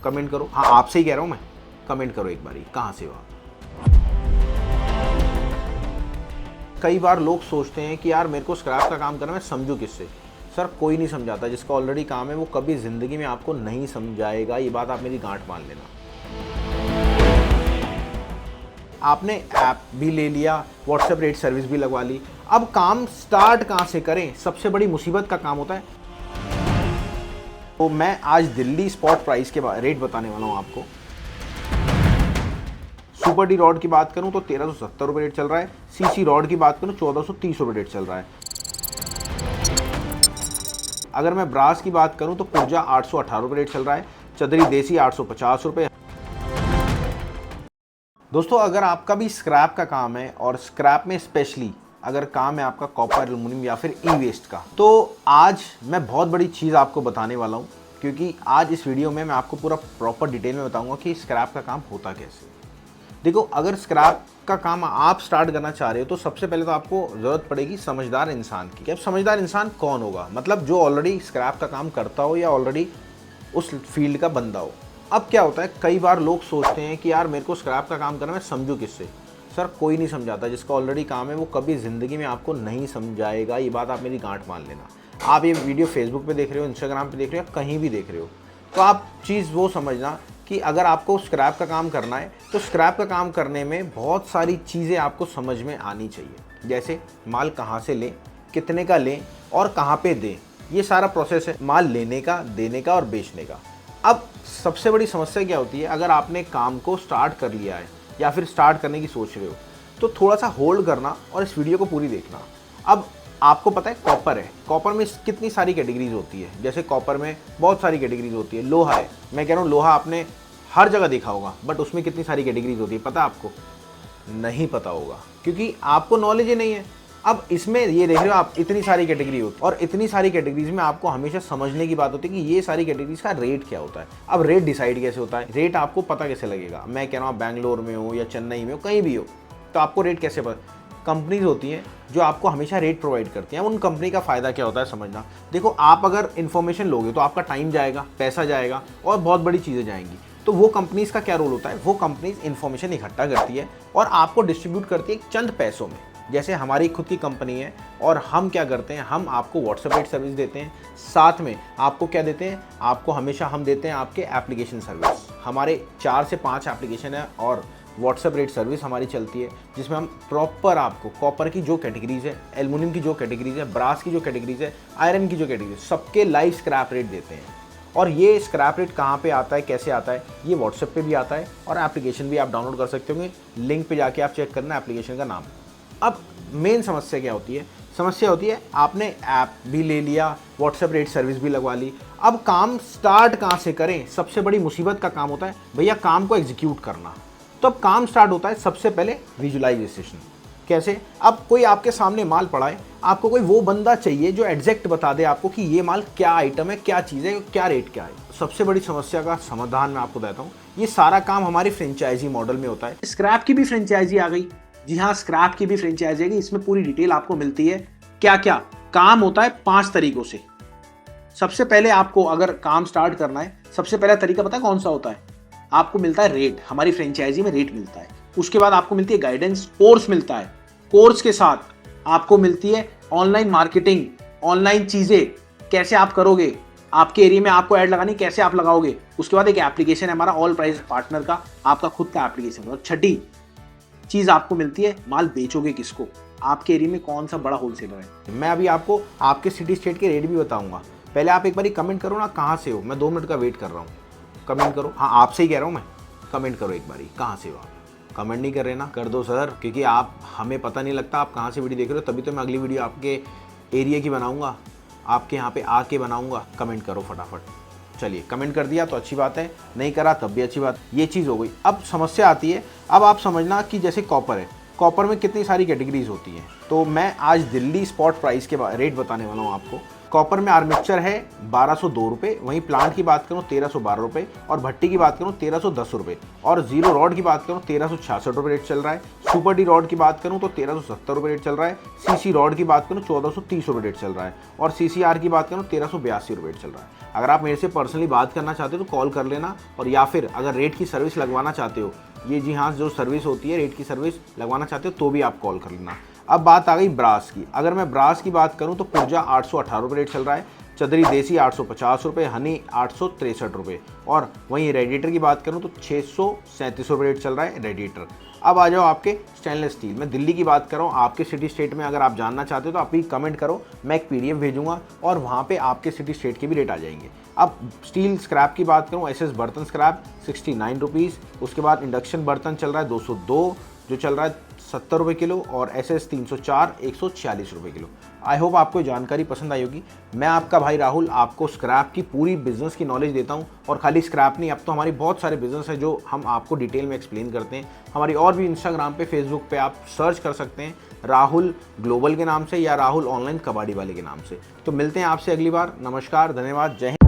Comment करो। हाँ, आपसे ही कह रहा हूँ मैं, कमेंट करो एक बारी, कहाँ से हो आप। कई बार लोग सोचते हैं कि यार मेरे को स्क्रैप का काम करना, मैं समझूं किससे। सर, कोई नहीं समझाता। जिसका ऑलरेडी काम है वो कभी ज़िंदगी में आपको नहीं समझाएगा, ये बात आप मेरी गांठ मान लेना। आपने ऐप भी ले लिया, व्हाट्सएप रेट सर्विस भी लगवा ली, अब काम स्टार्ट कहाँ से करें, सबसे बड़ी मुसीबत का काम होता है। तो मैं आज दिल्ली स्पॉट प्राइस के रेट बताने वाला हूँ आपको। सुपर डी रॉड की बात करूं तो 1370 रुपये रेट चल रहा है। सीसी रॉड की बात करूं 1430 रुपये रेट चल रहा है। अगर मैं ब्रास की बात करूं तो पुर्जा 818 रुपये रेट चल रहा है। चदरी देसी 850 रुपये। दोस्तों, अगर आपका भी स्क्रैप का काम है और स्क्रैप में स्पेशली अगर काम है आपका कॉपर, एल्युमिनियम या फिर ई वेस्ट का, तो आज मैं बहुत बड़ी चीज़ आपको बताने वाला हूँ। क्योंकि आज इस वीडियो में मैं आपको पूरा प्रॉपर डिटेल में बताऊंगा कि स्क्रैप का काम होता कैसे। देखो, अगर स्क्रैप का काम आप स्टार्ट करना चाह रहे हो तो सबसे पहले तो आपको ज़रूरत पड़ेगी समझदार इंसान की। अब समझदार इंसान कौन होगा? मतलब जो ऑलरेडी स्क्रैप का काम करता हो या ऑलरेडी उस फील्ड का बंदा हो। अब क्या होता है, कई बार लोग सोचते हैं कि यार मेरे को स्क्रैप का काम करना, मैं समझूं किससे। सर, कोई नहीं समझाता। जिसका ऑलरेडी काम है वो कभी ज़िंदगी में आपको नहीं समझाएगा, ये बात आप मेरी गांठ मान लेना। आप ये वीडियो फेसबुक पे देख रहे हो, इंस्टाग्राम पे देख रहे हो, कहीं भी देख रहे हो, तो आप चीज़ वो समझना कि अगर आपको स्क्रैप का काम करना है तो स्क्रैप का काम करने में बहुत सारी चीज़ें आपको समझ में आनी चाहिए। जैसे माल कहाँ से लें, कितने का लें और कहाँ पे दें, ये सारा प्रोसेस है माल लेने का, देने का और बेचने का। अब सबसे बड़ी समस्या क्या होती है, अगर आपने काम को स्टार्ट कर लिया है या फिर स्टार्ट करने की सोच रहे हो तो थोड़ा सा होल्ड करना और इस वीडियो को पूरी देखना। अब आपको पता है कॉपर है, कॉपर में कितनी सारी कैटेगरीज होती है। जैसे कॉपर में बहुत सारी कैटेगरीज होती है। लोहा है, मैं कह रहा हूँ लोहा आपने हर जगह देखा होगा, बट उसमें कितनी सारी कैटेगरीज होती है पता आपको? नहीं पता होगा, क्योंकि आपको नॉलेज ही नहीं है। अब इसमें ये देख रहे हो आप, इतनी सारी कैटेगरी होती है और इतनी सारी कैटेगरीज में आपको हमेशा समझने की बात होती है कि ये सारी कैटेगरीज का रेट क्या होता है। अब रेट डिसाइड कैसे होता है, रेट आपको पता कैसे लगेगा? मैं कह रहा हूँ आप बैंगलोर में हो या चेन्नई में हो, कहीं भी हो, तो आपको रेट कैसे पता? कंपनीज होती हैं जो आपको हमेशा रेट प्रोवाइड करती हैं। उन कंपनी का फ़ायदा क्या होता है समझना। देखो, आप अगर इन्फॉर्मेशन लोगे तो आपका टाइम जाएगा, पैसा जाएगा और बहुत बड़ी चीज़ें जाएंगी। तो वो कंपनीज का क्या रोल होता है, वो कंपनीज इन्फॉर्मेशन इकट्ठा करती है और आपको डिस्ट्रीब्यूट करती है चंद पैसों में। जैसे हमारी खुद की कंपनी है और हम क्या करते हैं, हम आपको व्हाट्सएप रेट सर्विस देते हैं, साथ में आपको क्या देते हैं, आपको हमेशा हम देते हैं आपके एप्लीकेशन सर्विस। हमारे 4 से 5 एप्लीकेशन है और व्हाट्सएप रेट सर्विस हमारी चलती है, जिसमें हम प्रॉपर आपको कॉपर की जो कैटेगरीज है, एल्युमिनियम की जो कैटेगरीज है, ब्रास की जो कैटेगरीज है, आयरन की जो कैटेगरीज, सबके लाइव स्क्रैप रेट देते हैं। और ये स्क्रैप रेट कहाँ पे आता है, कैसे आता है, ये व्हाट्सएप पे भी आता है और एप्लीकेशन भी आप डाउनलोड कर सकते होंगे। लिंक पे जाके आप चेक करना एप्लीकेशन का नाम। अब मेन समस्या क्या होती है? समस्या होती है आपने ऐप भी ले लिया, व्हाट्सएप रेट सर्विस भी लगवा ली, अब काम स्टार्ट कहाँ से करें, सबसे बड़ी मुसीबत का काम होता है भैया काम को एग्जीक्यूट करना। तो अब काम स्टार्ट होता है सबसे पहले विजुअलाइजेशन। कैसे? अब कोई आपके सामने माल पड़ा है, आपको कोई वो बंदा चाहिए जो एग्जैक्ट बता दे आपको कि ये माल क्या आइटम है, क्या चीज़ है, क्या रेट क्या है। सबसे बड़ी समस्या का समाधान मैं आपको देता हूँ। ये सारा काम हमारी फ्रेंचाइजी मॉडल में होता है। स्क्रैप की भी फ्रेंचाइजी आ गई। जी हाँ, स्क्रैप की भी फ्रेंचाइजी है। इसमें पूरी डिटेल आपको मिलती है। क्या क्या काम होता है 5 तरीकों से। सबसे पहले आपको अगर काम स्टार्ट करना है, सबसे पहला तरीका पता है कौन सा होता है? आपको मिलता है रेट, हमारी फ्रेंचाइजी में रेट मिलता है। उसके बाद आपको मिलती है गाइडेंस, कोर्स मिलता है। कोर्स के साथ आपको मिलती है ऑनलाइन मार्केटिंग, ऑनलाइन चीजें कैसे आप करोगे, आपके एरिया में आपको ऐड लगानी कैसे आप लगाओगे। उसके बाद एक एप्लीकेशन है हमारा ऑल प्राइस पार्टनर का, आपका खुद का एप्लीकेशन। और छठी चीज आपको मिलती है माल बेचोगे किसको, आपके एरिया में कौन सा बड़ा होलसेलर है। मैं अभी आपको आपके सिटी स्टेट के रेट भी बताऊंगा। पहले आप एक बार कमेंट करो ना कहाँ से हो, मैं 2 मिनट का वेट कर रहा हूँ। कमेंट करो। हाँ, आपसे ही कह रहा हूँ मैं, कमेंट करो एक बारी, कहाँ से हो आप। कमेंट नहीं कर रहे ना, कर दो सर, क्योंकि आप हमें पता नहीं लगता आप कहाँ से वीडियो देख रहे हो, तभी तो मैं अगली वीडियो आपके एरिया की बनाऊंगा, आपके यहाँ पे आके बनाऊंगा। कमेंट करो फटाफट। चलिए, कमेंट कर दिया तो अच्छी बात है, नहीं करा तब भी अच्छी बात। ये चीज़ हो गई। अब समस्या आती है, अब आप समझना कि जैसे कॉपर है, कॉपर में कितनी सारी कैटेगरीज होती हैं। तो मैं आज दिल्ली स्पॉट प्राइस के रेट बताने वाला हूँ आपको। कॉपर में आर्मेचर है 1202 रुपये, वहीं प्लांट की बात करूँ 1312 रुपये, और भट्टी की बात करूँ 1310 रुपये, और जीरो रॉड की बात करूँ 1366 रुपये रेट चल रहा है। सुपर डी रॉड की बात करूँ तो 1370 रुपये रेट चल रहा है। सीसी रॉड की बात करूँ 1430 रुपये रेट चल रहा है, और सीसीआर की बात करूँ 1382 रुपये रेट चल रहा है। अगर आप मेरे से पर्सनली बात करना चाहते हो तो कॉल कर लेना, और या फिर अगर रेट की सर्विस लगवाना चाहते हो, ये जी हाँ जो सर्विस होती है रेट की सर्विस लगवाना चाहते हो तो भी आप कॉल कर लेना। अब बात आ गई ब्रास की। अगर मैं ब्रास की बात करूं तो पुर्जा 818 रुपये रेट चल रहा है, चदरी देसी 850 रुपये, हनी 863 रुपये, और वहीं रेडिएटर की बात करूं तो 637 रुपये रेट चल रहा है रेडिएटर। अब आ जाओ आपके स्टेनलेस स्टील। मैं दिल्ली की बात कर रहा हूँ, आपके सिटी स्टेट में अगर आप जानना चाहते हो तो आप भी कमेंट करो, मैं एक PDF भेजूंगा और वहाँ पे आपके सिटी स्टेट के भी रेट आ जाएंगे। अब स्टील स्क्रैप की बात करूँ, SS बर्तन स्क्रैप 69 रुपीज़, उसके बाद इंडक्शन बर्तन चल रहा है 202 जो चल रहा है 70 रुपये किलो, और SS 304 146 रुपये किलो। आई होप आपको जानकारी पसंद आई होगी। मैं आपका भाई राहुल आपको स्क्रैप की पूरी बिजनेस की नॉलेज देता हूं, और खाली स्क्रैप नहीं, अब तो हमारी बहुत सारे बिजनेस हैं जो हम आपको डिटेल में एक्सप्लेन करते हैं। हमारी और भी इंस्टाग्राम पे, फेसबुक पे आप सर्च कर सकते हैं राहुल ग्लोबल के नाम से या राहुल ऑनलाइन कबाड़ी वाले के नाम से। तो मिलते हैं आपसे अगली बार। नमस्कार, धन्यवाद, जय हिंद।